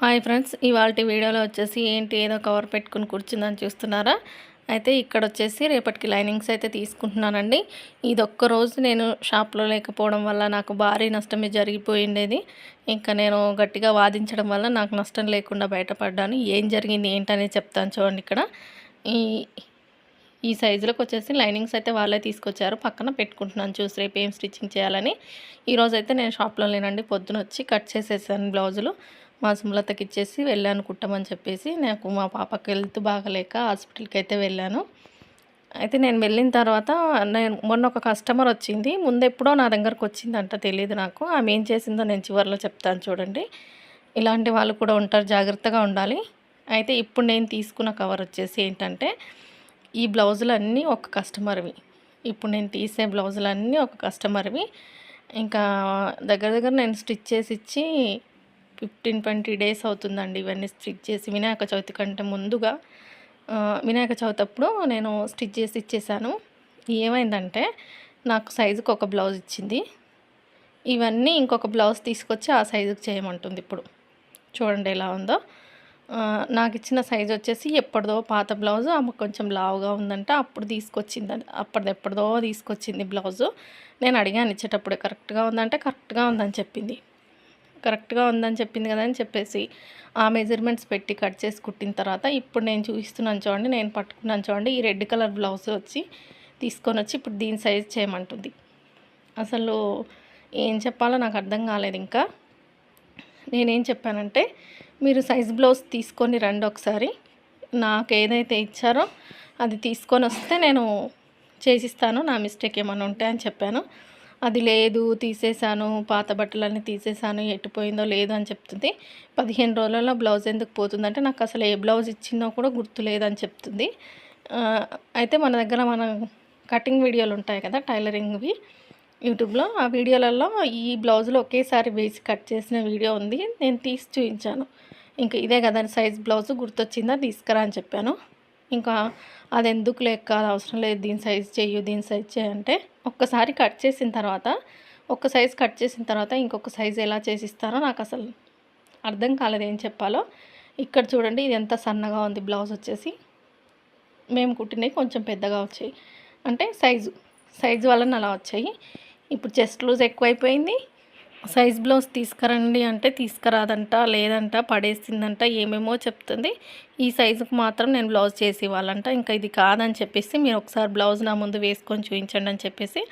Hi friends, ఇవాల్టి వీడియోలో వచ్చేసి ఏంటి ఏదో కవర్ పెట్టుకుని కూర్చుందని చూస్తున్నారా? అయితే ఇక్కడ వచ్చేసి రేపటికి లైనింగ్స్ అయితే తీసుకుంటున్నానండి. ఇదొక్క రోజు నేను షాప్లో లేకపోవడం వల్ల నాకు భారీ నష్టమే జరిగిపోయిండేది. ఇంకా నేను గట్టిగా వాదించడం వల్ల నాకు నష్టం లేకుండా బయటపడ్డాను. ఏం జరిగింది ఏంటనేది చెప్తాను చూడండి. ఇక్కడ ఈ ఈ సైజులోకి వచ్చేసి లైనింగ్స్ అయితే వాళ్ళే తీసుకొచ్చారు. పక్కన పెట్టుకుంటున్నాను చూసి రేపు ఏం స్టిచ్చింగ్ చేయాలని. ఈరోజైతే నేను షాప్లో లేనండి, పొద్దున వచ్చి కట్ చేసేసాను బ్లౌజులు. మా సుమలతకి ఇచ్చేసి వెళ్ళాను కుట్టమని చెప్పేసి. నాకు మా పాపకి హెల్త్ బాగలేక హాస్పిటల్కి అయితే వెళ్ళాను. అయితే నేను వెళ్ళిన తర్వాత మొన్న ఒక కస్టమర్ వచ్చింది. ముందెప్పుడో నా దగ్గరకు వచ్చిందంట, తెలియదు నాకు. ఆమె ఏం చేసిందో నేను చివరిలో చెప్తాను చూడండి. ఇలాంటి వాళ్ళు కూడా ఉంటారు, జాగ్రత్తగా ఉండాలి. అయితే ఇప్పుడు నేను తీసుకున్న కవర్ వచ్చేసి ఏంటంటే, ఈ బ్లౌజులన్నీ ఒక కస్టమర్వి. ఇప్పుడు నేను తీసే బ్లౌజులన్నీ ఒక కస్టమర్వి. ఇంకా దగ్గర దగ్గర నేను స్టిచ్ చేసి ఇచ్చి 15-20 డేస్ అవుతుందండి ఇవన్నీ స్టిచ్ చేసి. వినాయక చవితి కంటే ముందుగా వినాయక చవితి అప్పుడు నేను స్టిచ్ చేసి ఇచ్చేసాను. ఏమైందంటే నాకు సైజుకి ఒక బ్లౌజ్ ఇచ్చింది. ఇవన్నీ ఇంకొక బ్లౌజ్ తీసుకొచ్చి ఆ సైజుకి చేయమంటుంది. ఇప్పుడు చూడండి ఎలా ఉందో. నాకు ఇచ్చిన సైజు వచ్చేసి ఎప్పటిదో పాత బ్లౌజు. ఆమె కొంచెం లావుగా ఉందంట, అప్పుడు తీసుకొచ్చిందంట. ఎప్పటిదో తీసుకొచ్చింది బ్లౌజు. నేను అడిగాను ఇచ్చేటప్పుడే, కరెక్ట్గా ఉందంటే కరెక్ట్గా ఉందని చెప్పింది. కరెక్ట్గా ఉందని చెప్పింది కదా అని చెప్పేసి ఆ మెజర్మెంట్స్ పెట్టి కట్ చేసి కుట్టిన తర్వాత ఇప్పుడు నేను చూపిస్తున్నాను చూడండి. నేను పట్టుకున్నాను చూడండి. ఈ రెడ్ కలర్ బ్లౌజ్ వచ్చి తీసుకొని వచ్చి ఇప్పుడు దీని సైజ్ చేయమంటుంది. అసలు ఏం చెప్పాలో నాకు అర్థం కాలేదు. ఇంకా నేనేం చెప్పానంటే, మీరు సైజ్ బ్లౌజ్ తీసుకొని రండి ఒకసారి, నాకు ఏదైతే ఇచ్చారో అది తీసుకొని వస్తే నేను చేసిస్తాను, నా మిస్టేక్ ఏమైనా ఉంటే అని చెప్పాను. అది లేదు, తీసేసాను, పాత బట్టలన్నీ తీసేసాను, ఎట్టుపోయిందో లేదు అని చెప్తుంది. 15 రోజులలో బ్లౌజ్ ఎందుకు పోతుందంటే, నాకు అసలు ఏ బ్లౌజ్ ఇచ్చిందో కూడా గుర్తు లేదని చెప్తుంది. అయితే మన దగ్గర కటింగ్ వీడియోలు ఉంటాయి కదా టైలరింగ్వి యూట్యూబ్లో, ఆ వీడియోలలో ఈ బ్లౌజులు ఒకేసారి వేసి కట్ చేసిన వీడియో ఉంది. నేను తీసి చూపించాను. ఇంకా ఇదే కదా సైజ్ బ్లౌజు, గుర్తొచ్చిందా తీసుకురా అని చెప్పాను. ఇంకా అది ఎందుకు లేక, అవసరం లేదు, దీని సైజ్ చెయ్యు, దీని సైజ్ చేయంటే, ఒక్కసారి కట్ చేసిన తర్వాత ఒక సైజ్ కట్ చేసిన తర్వాత ఇంకొక సైజ్ ఎలా చేసిస్తారో నాకు అసలు అర్థం కాలేదు ఏం చెప్పాలో. ఇక్కడ చూడండి, ఇది ఎంత సన్నగా ఉంది బ్లౌజ్ వచ్చేసి. మేము కుట్టినవి కొంచెం పెద్దగా వచ్చాయి, అంటే సైజు వలన అలా వచ్చాయి. ఇప్పుడు చెస్ట్ లూజ్ ఎక్కువైపోయింది. సైజ్ బ్లౌజ్ తీసుకురండి అంటే తీసుకురాదంట, లేదంట, పడేసిందంట, ఏమేమో చెప్తుంది. ఈ సైజుకి మాత్రం నేను బ్లౌజ్ చేసి ఇవ్వాలంట. ఇంకా ఇది కాదని చెప్పేసి, మీరు ఒకసారి బ్లౌజ్ నా ముందు వేసుకొని చూపించండి అని చెప్పేసి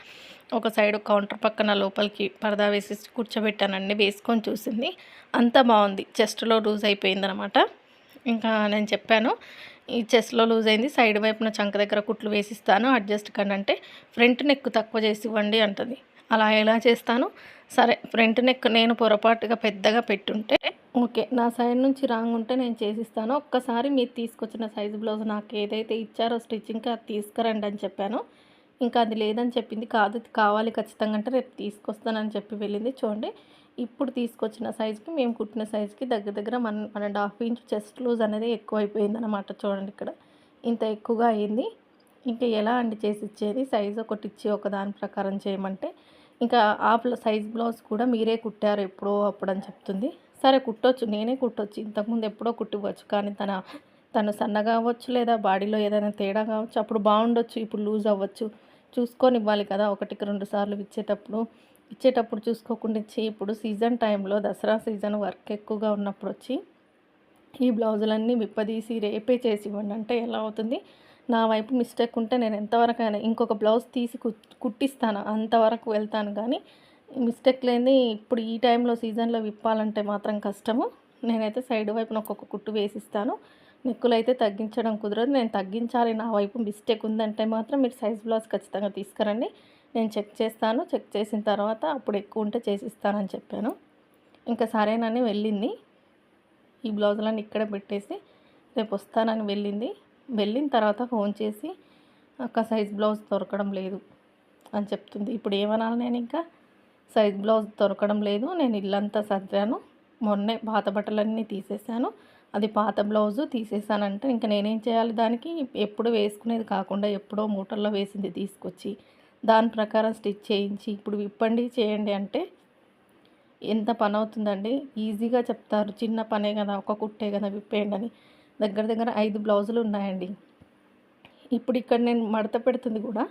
ఒక సైడ్ కౌంటర్ పక్కన లోపలికి పరదా వేసి కూర్చోబెట్టానండి. వేసుకొని చూసింది, అంతా బాగుంది. చెస్ట్లో లూజ్ అయిపోయిందనమాట. ఇంకా నేను చెప్పాను, ఈ చెస్ట్లో లూజ్ అయింది, సైడ్ వైపున చంక దగ్గర కుట్లు వేసిస్తాను, అడ్జస్ట్ కండి అంటే ఫ్రంట్ నెక్ తక్కువ చేసి ఇవ్వండి అంటుంది. అలా ఎలా చేస్తాను? సరే, ఫ్రంట్ నెక్ నేను పొరపాటుగా పెద్దగా పెట్టుంటే ఓకే, నా సైడ్ నుంచి రాంగ్ ఉంటే నేను చేసిస్తాను. ఒక్కసారి మీరు తీసుకొచ్చిన సైజు బ్లౌజ్ నాకు ఏదైతే ఇచ్చారో స్టిచ్చింగ్కి అది తీసుకురండి అని చెప్పాను. ఇంకా అది లేదని చెప్పింది. కాదు, కావాలి ఖచ్చితంగా అంటే రేపు తీసుకొస్తానని చెప్పి వెళ్ళింది. చూడండి, ఇప్పుడు తీసుకొచ్చిన సైజుకి, మేము కుట్టిన సైజుకి దగ్గర దగ్గర 1.5 ఇంచ్ చెస్ట్ లూజ్ అనేది ఎక్కువైపోయింది అనమాట. చూడండి, ఇక్కడ ఇంత ఎక్కువగా అయింది. ఇంకా ఎలా అండి చేసి ఇచ్చేది? సైజు ఒకటి ఇచ్చి ఒక దాని ప్రకారం చేయమంటే, ఇంకా ఆ సైజ్ బ్లౌజ్ కూడా మీరే కుట్టారు ఎప్పుడో అప్పుడు అని చెప్తుంది. సరే కుట్టొచ్చు, నేనే కుట్టొచ్చు, ఇంతకుముందు ఎప్పుడో కుట్టివ్వచ్చు. కానీ తను సన్నగా అవ్వచ్చు, లేదా బాడీలో ఏదైనా తేడా కావచ్చు, అప్పుడు బాగుండొచ్చు, ఇప్పుడు లూజ్ అవ్వచ్చు. చూసుకొని ఇవ్వాలి కదా, 1-2 సార్లు ఇచ్చేటప్పుడు చూసుకోకుండా ఇచ్చి, ఇప్పుడు సీజన్ టైంలో దసరా సీజన్ వర్క్ ఎక్కువగా ఉన్నప్పుడు వచ్చి ఈ బ్లౌజులన్నీ విప్పదీసి రేపే చేసి ఇవ్వండి అంటే ఎలా అవుతుంది? నా వైపు మిస్టేక్ ఉంటే నేను ఎంతవరకైనా ఇంకొక బ్లౌజ్ తీసి కుట్టిస్తాను, అంతవరకు వెళ్తాను. కానీ మిస్టేక్ లేని ఇప్పుడు ఈ టైంలో సీజన్లో విప్పాలంటే మాత్రం కష్టము. నేనైతే సైడ్ వైపున ఒక్కొక్క కుట్టు వేసిస్తాను. నెక్కులు అయితే తగ్గించడం కుదరదు, నేను తగ్గించాలి. నా వైపు మిస్టేక్ ఉందంటే మాత్రం మీరు సైజ్ బ్లౌజ్ ఖచ్చితంగా తీసుకురండి, నేను చెక్ చేస్తాను. చెక్ చేసిన తర్వాత అప్పుడు ఎక్కువ ఉంటే చేసిస్తానని చెప్పాను. ఇంకా సరేనని వెళ్ళింది. ఈ బ్లౌజులన్నీ ఇక్కడే పెట్టేసి రేపు వస్తానని వెళ్ళింది. వెళ్ళిన తర్వాత ఫోన్ చేసి, అక్క సైజ్ బ్లౌజ్ దొరకడం లేదు అని చెప్తుంది. ఇప్పుడు ఏమనాలి నేను? ఇంకా సైజ్ బ్లౌజ్ దొరకడం లేదు, నేను ఇల్లంతా సర్దాను, మొన్నే పాత బట్టలన్నీ తీసేసాను, అది పాత బ్లౌజు తీసేసానంటే ఇంకా నేనేం చేయాలి? దానికి ఎప్పుడు వేసుకునేది కాకుండా ఎప్పుడో మూటల్లో వేసింది తీసుకొచ్చి దాని ప్రకారం స్టిచ్ చేయించి ఇప్పుడు విప్పండి చేయండి అంటే ఎంత పని అవుతుందండి. ఈజీగా చెప్తారు. చిన్న పనే కదా, ఒక కుట్టే కదా విప్పేయండి అని. దగ్గర దగ్గర 5 బ్లౌజులు ఉన్నాయండి. ఇప్పుడు ఇక్కడ నేను మడత పెడుతుంది కూడా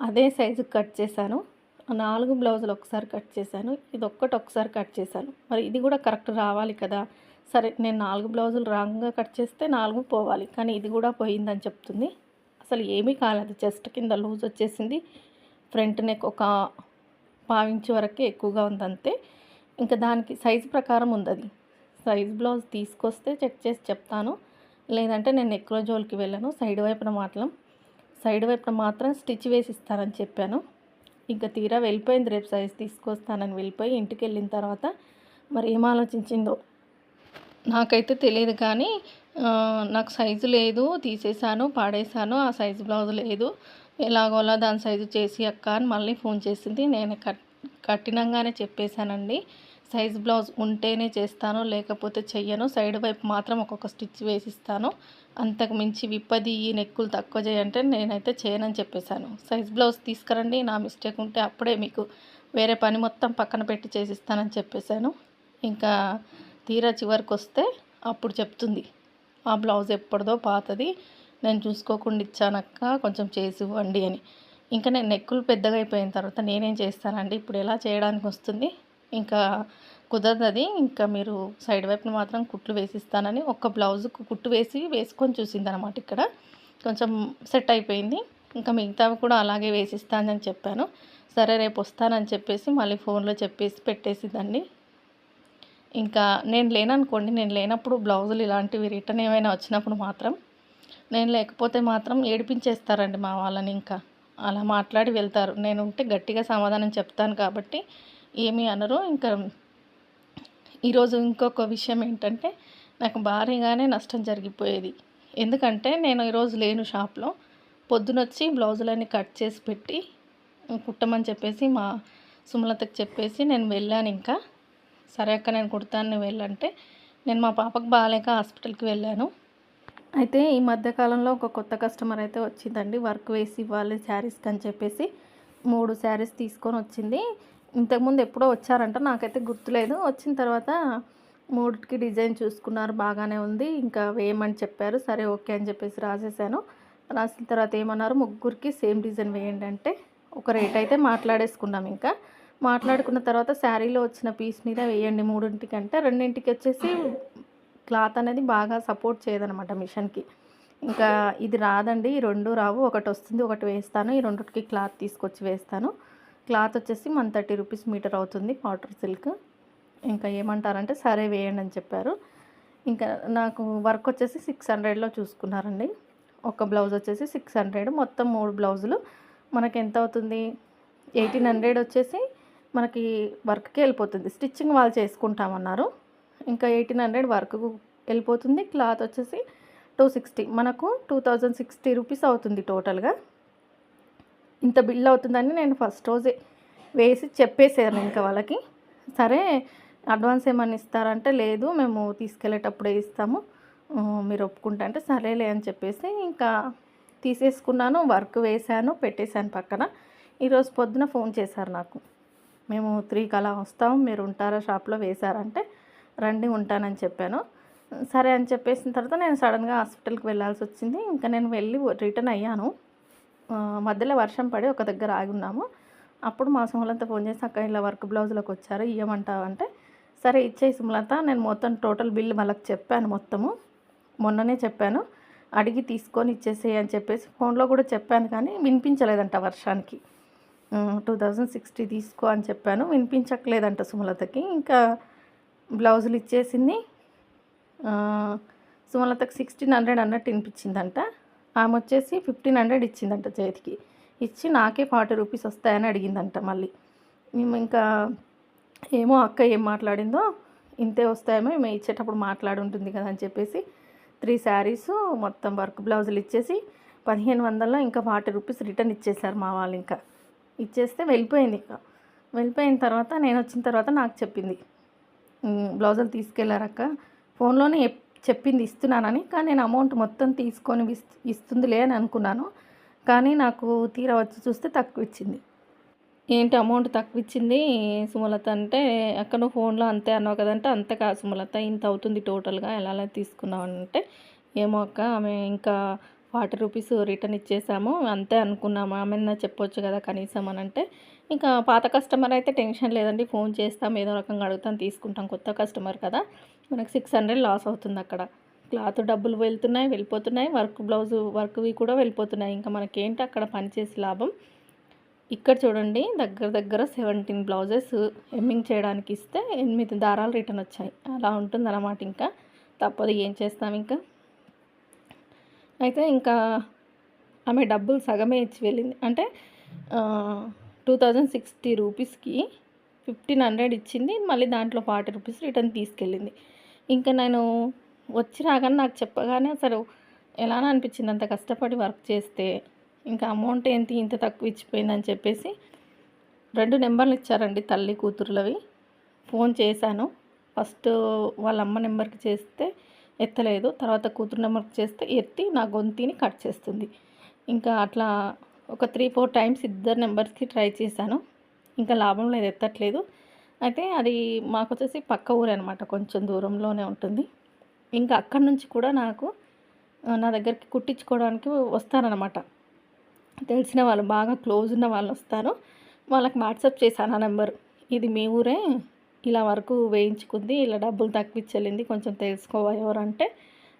అదే సైజుకి కట్ చేశాను. 4 బ్లౌజులు ఒకసారి కట్ చేశాను. ఇదొక్కటి ఒకసారి కట్ చేశాను. మరి ఇది కూడా కరెక్ట్ రావాలి కదా! సరే నేను 4 బ్లౌజులు రాంగ్‌గా కట్ చేస్తే 4 పోవాలి. కానీ ఇది కూడా పోయిందని చెప్తుంది. అసలు ఏమీ కాలేదు. చెస్ట్ కింద లూజ్ వచ్చేసింది. ఫ్రంట్ నెక్ ఒక పావించి వరకే ఎక్కువగా ఉందంతే. ఇంకా దానికి సైజు ప్రకారం ఉందది. సైజ్ బ్లౌజ్ తీసుకొస్తే చెక్ చేసి చెప్తాను. లేదంటే నేను నెక్‌లో జోలికి వెళ్ళను. సైడ్ వైపున మాత్రం స్టిచ్ వేసి ఇస్తానని చెప్పాను. ఇంకా తీరా వెళ్ళిపోయింది. రేపు సైజ్ తీసుకొస్తానని వెళ్ళిపోయి ఇంటికెళ్ళిన తర్వాత మరి ఏం ఆలోచించిందో నాకైతే తెలియదు. కానీ నాకు సైజు లేదు, తీసేసాను, పాడేశాను. ఆ సైజు బ్లౌజ్ లేదు, ఎలాగోలా దాని సైజు చేసి అక్క అని మళ్ళీ ఫోన్ చేసింది. నేను కఠినంగానే చెప్పేశానండి. సైజ్ బ్లౌజ్ ఉంటేనే చేస్తాను, లేకపోతే చెయ్యను. సైడ్ వైపు మాత్రం ఒక్కొక్క స్టిచ్ వేసిస్తాను. అంతకు మించి విప్పది ఈ నెక్కులు తక్కువ చేయంటే నేనైతే చేయనని చెప్పేశాను. సైజ్ బ్లౌజ్ తీసుకురండి, నా మిస్టేక్ ఉంటే అప్పుడే మీకు వేరే పని మొత్తం పక్కన పెట్టి చేసిస్తానని చెప్పేశాను. ఇంకా తీరా చివరికి వస్తే అప్పుడు చెప్తుంది, ఆ బ్లౌజ్ ఎప్పటిదో పాతది, నేను చూసుకోకుండా ఇచ్చానక్క, కొంచెం చేసి ఇవ్వండి అని. ఇంకా నేను నెక్కులు పెద్దగా అయిపోయిన తర్వాత నేనేం చేస్తానండి, ఇప్పుడు ఎలా చేయడానికి వస్తుంది. ఇంకా కుదరదది. ఇంకా మీరు సైడ్ వైపున మాత్రం కుట్లు వేసిస్తానని ఒక్క బ్లౌజుకు కుట్టు వేసుకొని చూసిందనమాట. ఇక్కడ కొంచెం సెట్ అయిపోయింది. ఇంకా మిగతావి కూడా అలాగే వేసిస్తానని చెప్పాను. సరే రేపు వస్తానని చెప్పేసి మళ్ళీ ఫోన్లో చెప్పేసి పెట్టేసిద్దండి. ఇంకా నేను లేననుకోండి, నేను లేనప్పుడు బ్లౌజులు ఇలాంటివి రిటర్న్ ఏమైనా వచ్చినప్పుడు మాత్రం, నేను లేకపోతే మాత్రం ఏడిపించేస్తారండి మా వాళ్ళని. ఇంకా అలా మాట్లాడి వెళ్తారు. నేను ఉంటే గట్టిగా సమాధానం చెప్తాను కాబట్టి ఏమీ అనరు. ఇంకా ఈరోజు ఇంకొక విషయం ఏంటంటే, నాకు భారీగానే నష్టం జరిగిపోయేది. ఎందుకంటే నేను ఈరోజు లేను షాప్లో. పొద్దునొచ్చి బ్లౌజులన్నీ కట్ చేసి పెట్టి కుట్టమని చెప్పేసి మా సుమలతకి చెప్పేసి నేను వెళ్ళాను. ఇంకా సరే అక్క నేను కుడతాను నువ్వు వెళ్ళంటే, నేను మా పాపకు బాగాలేక హాస్పిటల్కి వెళ్ళాను. అయితే ఈ మధ్యకాలంలో ఒక కొత్త కస్టమర్ అయితే వచ్చిందండి. వర్క్ వేసి ఇవ్వాలి శారీస్కి అని చెప్పేసి 3 శారీస్ తీసుకొని వచ్చింది. ఇంతకుముందు ఎప్పుడో వచ్చారంట, నాకైతే గుర్తులేదు. వచ్చిన తర్వాత 3కి డిజైన్ చూసుకున్నారు, బాగానే ఉంది, ఇంకా వేయమని చెప్పారు. సరే ఓకే అని చెప్పేసి రాసేసాను. రాసిన తర్వాత ఏమన్నారు, ముగ్గురికి సేమ్ డిజైన్ వేయండి అంటే ఒక రేట్ అయితే మాట్లాడేసుకున్నాం. ఇంకా మాట్లాడుకున్న తర్వాత శారీలో వచ్చిన పీస్ మీద వేయండి 3కి అంటే, 2కి వచ్చేసి క్లాత్ అనేది బాగా సపోర్ట్ చేయదనమాట మిషన్కి. ఇంకా ఇది రాదండి, ఈ 2 రావు, ఒకటి వస్తుంది, ఒకటి వేస్తాను, ఈ 2కి క్లాత్ తీసుకొచ్చి వేస్తాను. క్లాత్ వచ్చేసి 130 రూపీస్ మీటర్ అవుతుంది, కాటన్ సిల్క్. ఇంకా ఏమంటారంటే సరే వేయండి అని చెప్పారు. ఇంకా నాకు వర్క్ వచ్చేసి 600లో చూసుకున్నారండి. ఒక బ్లౌజ్ వచ్చేసి 600, మొత్తం 3 బ్లౌజులు మనకి ఎంత అవుతుంది, 1800 వచ్చేసి మనకి వర్క్కి వెళ్ళిపోతుంది. స్టిచ్చింగ్ వాళ్ళు చేసుకుంటామన్నారు. ఇంకా 1800 వర్క్ వెళ్ళిపోతుంది. క్లాత్ వచ్చేసి 260, మనకు 2060 రూపీస్ అవుతుంది టోటల్గా. ఇంత బిల్ అవుతుందని నేను ఫస్ట్ రోజే వేసి చెప్పేసాను ఇంకా వాళ్ళకి. సరే అడ్వాన్స్ ఏమన్నా ఇస్తారంటే, లేదు మేము తీసుకెళ్ళేటప్పుడే ఇస్తాము, మీరు ఒప్పుకుంటా అంటే సరేలే అని చెప్పేసి ఇంకా తీసేసుకున్నాను. వర్క్ వేశాను, పెట్టేశాను పక్కన. ఈరోజు పొద్దున ఫోన్ చేశారు నాకు, మేము 3కి అలా వస్తాము, మీరు ఉంటారా షాప్లో వేశారంటే, రండి ఉంటానని చెప్పాను. సరే అని చెప్పేసిన తర్వాత నేను సడన్గా హాస్పిటల్కి వెళ్ళాల్సి వచ్చింది. ఇంకా నేను వెళ్ళి రిటర్న్ అయ్యాను. మధ్యలో వర్షం పడి ఒక దగ్గర ఆగి ఉన్నాము. అప్పుడు మా సుమలత ఫోన్ చేసి, అక్క ఇలా వర్క్ బ్లౌజులకు వచ్చారు, ఇవ్వమంటావు అంటే, సరే ఇచ్చేయి సుమలత, నేను మొత్తం టోటల్ బిల్ వాళ్ళకి చెప్పాను, మొత్తము మొన్ననే చెప్పాను, అడిగి తీసుకొని ఇచ్చేసేయి అని చెప్పేసి ఫోన్లో కూడా చెప్పాను. కానీ వినిపించలేదంట వర్షానికి. 2060 తీసుకో అని చెప్పాను, వినిపించట్లేదంట సుమలతకి. ఇంకా బ్లౌజులు ఇచ్చేసింది. సుమలతకి 1600 అన్నట్టు వినిపించిందంట. ఆమె వచ్చేసి 1500 ఇచ్చిందంట చేతికి. ఇచ్చి నాకే 40 రూపీస్ వస్తాయని అడిగిందంట. మళ్ళీ మేము ఇంకా ఏమో అక్క ఏం మాట్లాడిందో, ఇంతే వస్తాయేమో మేము ఇచ్చేటప్పుడు మాట్లాడి ఉంటుంది కదా అని చెప్పేసి 3 శారీసు మొత్తం వర్క్ బ్లౌజులు ఇచ్చేసి 1500లో ఇంకా 40 రూపీస్ రిటర్న్ ఇచ్చేసారు మా వాళ్ళు. ఇంకా ఇచ్చేస్తే వెళ్ళిపోయింది. ఇంకా వెళ్ళిపోయిన తర్వాత నేను వచ్చిన తర్వాత నాకు చెప్పింది, బ్లౌజులు తీసుకెళ్ళారక్క, ఫోన్లోనే చెప్పింది ఇస్తున్నానని. కానీ నేను అమౌంట్ మొత్తం తీసుకొని ఇస్తుందిలే అని అనుకున్నాను. కానీ నాకు తీరా వచ్చి చూస్తే తక్కువ ఇచ్చింది. ఏంటి అమౌంట్ తక్కువ ఇచ్చింది సుమలత అంటే, అక్క నువ్వు ఫోన్లో అంతే అన్నావు కదంటే, అంతే కాదు సుమలత ఇంత అవుతుంది టోటల్గా ఎలా తీసుకున్నావు అంటే, ఏమో అక్క ఆమె ఇంకా 40 రూపీస్ రిటర్న్ ఇచ్చేసాము అంతే అనుకున్నాము, ఆమెన్నా చెప్పొచ్చు కదా కనీసం అని అంటే, ఇంకా పాత కస్టమర్ అయితే టెన్షన్ లేదండి, ఫోన్ చేస్తాం ఏదో రకంగా అడుగుతాం తీసుకుంటాం, కొత్త కస్టమర్ కదా మనకు 600 లాస్ అవుతుంది అక్కడ. క్లాత్ డబ్బులు వెళ్తున్నాయి వెళ్ళిపోతున్నాయి, బ్లౌజు వర్క్వి కూడా వెళ్ళిపోతున్నాయి, ఇంకా మనకేంటి అక్కడ పనిచేసి లాభం. ఇక్కడ చూడండి దగ్గర దగ్గర 17 బ్లౌజెస్ హెమ్మింగ్ చేయడానికి ఇస్తే 8 దారాలు రిటర్న్ వచ్చాయి. అలా ఉంటుందన్నమాట. ఇంకా తప్పదు, ఏం చేస్తాం ఇంకా. అయితే ఇంకా ఆమె డబ్బులు సగమే ఇచ్చి వెళ్ళింది. అంటే 2060 రూపీస్కి 1500 ఇచ్చింది, మళ్ళీ దాంట్లో 40 రూపీస్ రిటర్న్ తీసుకెళ్ళింది. ఇంకా నేను వచ్చి రాగానే నాకు చెప్పగానే అసలు ఎలానో అనిపించింది, అంత కష్టపడి వర్క్ చేస్తే ఇంకా అమౌంట్ ఏంటి ఇంత తక్కువ ఇచ్చిపోయిందని చెప్పేసి 2 నెంబర్లు ఇచ్చారండి తల్లి కూతురులవి. ఫోన్ చేశాను. ఫస్ట్ వాళ్ళ అమ్మ నెంబర్కి చేస్తే ఎత్తలేదు, తర్వాత కూతురు నెంబర్కి చేస్తే ఎత్తి నా గొంతుని కట్ చేస్తుంది. ఇంకా అట్లా ఒక 3-4 టైమ్స్ ఇద్దరు నెంబర్స్కి ట్రై చేశాను, ఇంకా లాభం లేదు, ఎత్తట్లేదు. అయితే అది మాకు వచ్చేసి పక్క ఊరే అనమాట, కొంచెం దూరంలోనే ఉంటుంది. ఇంకా అక్కడి నుంచి కూడా నాకు నా దగ్గరికి కుట్టించుకోవడానికి వస్తారనమాట, తెలిసిన వాళ్ళు బాగా క్లోజ్ ఉన్న వాళ్ళు వస్తారు. వాళ్ళకి వాట్సాప్ చేశాను ఆ నెంబరు, ఇది మీ ఊరే, ఇలా వరకు వేయించుకుంది, ఇలా డబ్బులు తక్కువిచ్చెళ్ళింది, కొంచెం తెలుసుకోవా ఎవరంటే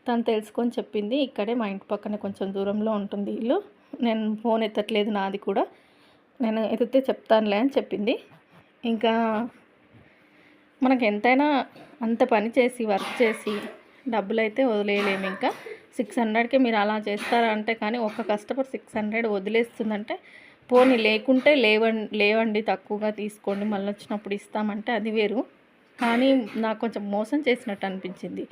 తను తెలుసుకొని చెప్పింది, ఇక్కడే మా ఇంటి పక్కనే కొంచెం దూరంలో ఉంటుంది ఇల్లు, నేను ఫోన్ ఎత్తట్లేదు నాది కూడా, నేను ఎత్తితే చెప్తానులే అని చెప్పింది. ఇంకా మనకు ఎంతైనా అంత పని చేసి వర్క్ చేసి డబ్బులైతే వదిలేయలేము. ఇంకా 600కి మీరు అలా చేస్తారా అంటే, కానీ ఒక్క కస్టమర్ 600 వదిలేస్తుందంటే, పోనీ లేకుంటే లేవండి తక్కువగా తీసుకోండి మళ్ళీ వచ్చినప్పుడు ఇస్తామంటే అది వేరు. కానీ నాకు కొంచెం మోసం చేసినట్టు అనిపించింది.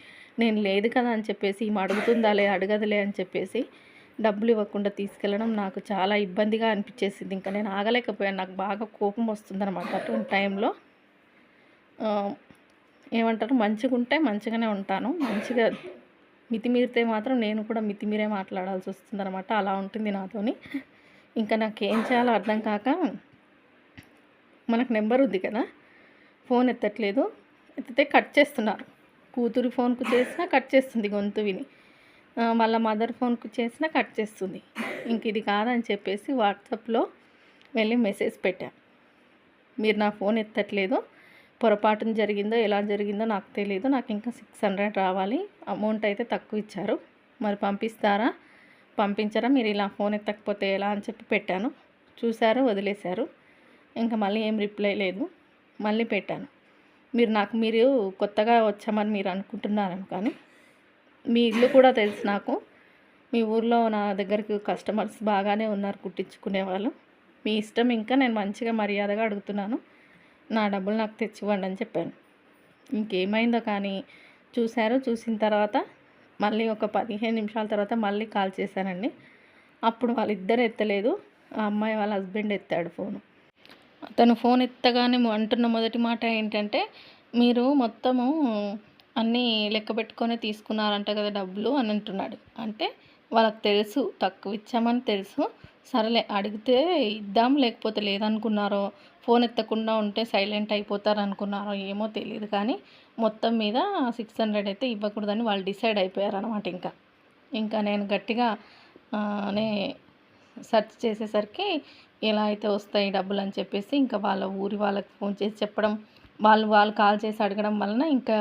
నేను లేదు కదా అని చెప్పేసి ఈమె అడుగుతుందాలే అడగదులే అని చెప్పేసి డబ్బులు ఇవ్వకుండా తీసుకెళ్ళడం నాకు చాలా ఇబ్బందిగా అనిపించేసింది. ఇంకా నేను ఆగలేకపోయాను, నాకు బాగా కోపం వస్తుందన్నమాట అటువంటి టైంలో. ఏమంటారు, మంచిగా ఉంటే మంచిగానే ఉంటాను, మంచిగా మితిమీరితే మాత్రం నేను కూడా మితిమీరే మాట్లాడాల్సి వస్తుందన్నమాట, అలా ఉంటుంది నాతోని. ఇంకా నాకేం చేయాలో అర్థం కాక, మనకు నెంబర్ ఉంది కదా, ఫోన్ ఎత్తట్లేదు, ఎత్తితే కట్ చేస్తున్నారు. కూతురు ఫోన్కు చేసినా కట్ చేస్తుంది గొంతు విని, వాళ్ళ మదర్ ఫోన్కు చేసినా కట్ చేస్తుంది. ఇంక ఇది కాదని చెప్పేసి వాట్సాప్లో వెళ్ళి మెసేజ్ పెట్టాను, మీరు నా ఫోన్ ఎత్తట్లేదు, పొరపాటున జరిగిందో ఎలా జరిగిందో నాకు తెలియదు, నాకు ఇంకా 600 రావాలి, అమౌంట్ అయితే తక్కువ ఇచ్చారు, మరి పంపించరా, మీరు ఇలా ఫోన్ ఎత్తకపోతే ఎలా అని చెప్పి పెట్టాను. చూశారు, వదిలేశారు. ఇంకా మళ్ళీ ఏం రిప్లై లేదు. మళ్ళీ పెట్టాను, మీరు కొత్తగా వచ్చామని మీరు అనుకుంటున్నారని, కానీ మీ ఇల్లు కూడా తెలుసు నాకు, మీ ఊర్లో నా దగ్గరికి కస్టమర్స్ బాగానే ఉన్నారు కుట్టించుకునేవాళ్ళు, మీ ఇష్టం, ఇంకా నేను మంచిగా మర్యాదగా అడుగుతున్నాను, నా డబ్బులు నాకు తెచ్చివ్వండి అని చెప్పాను. ఇంకేమైందో కానీ చూసిన తర్వాత మళ్ళీ ఒక 15 నిమిషాల తర్వాత మళ్ళీ కాల్ చేశానండి. అప్పుడు వాళ్ళిద్దరు ఎత్తలేదు, ఆ అమ్మాయి వాళ్ళ హస్బెండ్ ఎత్తాడు ఫోను. అతను ఫోన్ ఎత్తగానే అంటున్న మొదటి మాట ఏంటంటే, మీరు మొత్తము అన్నీ లెక్క పెట్టుకొని తీసుకున్నారంట కదా డబ్బులు అని అంటున్నాడు. అంటే వాళ్ళకి తెలుసు తక్కువ ఇచ్చామని తెలుసు, సరేలే అడిగితే ఇద్దాం లేకపోతే లేదనుకున్నారో, ఫోన్ ఎత్తకుండా ఉంటే సైలెంట్ అయిపోతారు అనుకున్నారో ఏమో తెలియదు, కానీ మొత్తం మీద 600 అయితే ఇవ్వకూడదని వాళ్ళు డిసైడ్ అయిపోయారనమాట. ఇంకా నేను గట్టిగా సెర్చ్ చేసేసరికి ఎలా అయితే వస్తాయి డబ్బులు అని చెప్పేసి ఇంకా వాళ్ళ ఊరి వాళ్ళకి ఫోన్ చేసి చెప్పడం, వాళ్ళు కాల్ చేసి అడగడం వలన ఇంకా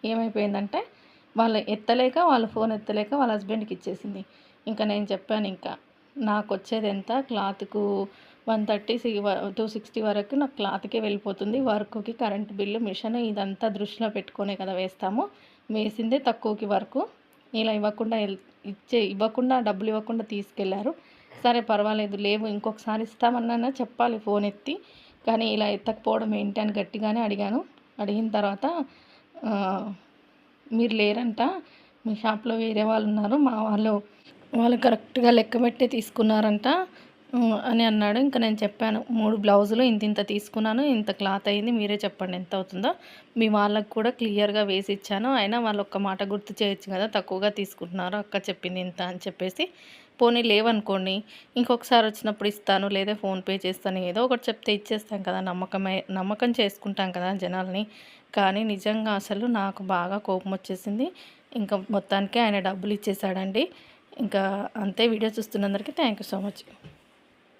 ఏమైపోయిందంటే, వాళ్ళ ఫోన్ ఎత్తలేక వాళ్ళ హస్బెండ్కి ఇచ్చేసింది. ఇంకా నేను చెప్పాను, ఇంకా నాకు వచ్చేది ఎంత, క్లాత్కు 130 260 వరకు నాకు క్లాత్కే వెళ్ళిపోతుంది, వర్క్కి కరెంట్ బిల్లు మిషన్ ఇదంతా దృష్టిలో పెట్టుకునే కదా వేస్తాము, వేసిందే తక్కువకి వర్కు, ఇలా ఇవ్వకుండా డబ్బులు ఇవ్వకుండా తీసుకెళ్లారు. సరే పర్వాలేదు, లేవు ఇంకొకసారి ఇస్తామన్నా చెప్పాలి ఫోన్ ఎత్తి, కానీ ఇలా ఎత్తకపోవడం ఏంటి అని గట్టిగానే అడిగాను. అడిగిన తర్వాత మీరు లేరంట, మీ షాప్లో వేరే వాళ్ళు ఉన్నారు, మా వాళ్ళు కరెక్ట్గా లెక్క పెట్టే తీసుకున్నారంట అని అన్నాడు. ఇంకా నేను చెప్పాను, 3 బ్లౌజులు ఇంత తీసుకున్నాను, ఇంత క్లాత్ అయింది, మీరే చెప్పండి ఎంత అవుతుందో, మీ వాళ్ళకు కూడా క్లియర్గా వేసి ఇచ్చాను, అయినా వాళ్ళు ఒక్క మాట గుర్తు చేయొచ్చు కదా, తక్కువగా తీసుకుంటున్నారు, అక్క చెప్పింది ఇంత అని చెప్పేసి పోనీ లేవనుకోండి, ఇంకొకసారి వచ్చినప్పుడు ఇస్తాను లేదా ఫోన్‌పే చేస్తాను. ఏదో ఒకటి చెప్తే ఇచ్చేస్తాం కదా! నమ్మకం చేసుకుంటాం కదా జనాల్ని. కానీ నిజంగా అసలు నాకు బాగా కోపమొచ్చేసింది. ఇంకా మొత్తానికి ఆయన డబ్బులిచ్చేసాడండి. ఇంకా అంతే. వీడియో చూస్తున్నందరికీ థ్యాంక్ యూ సో మచ్.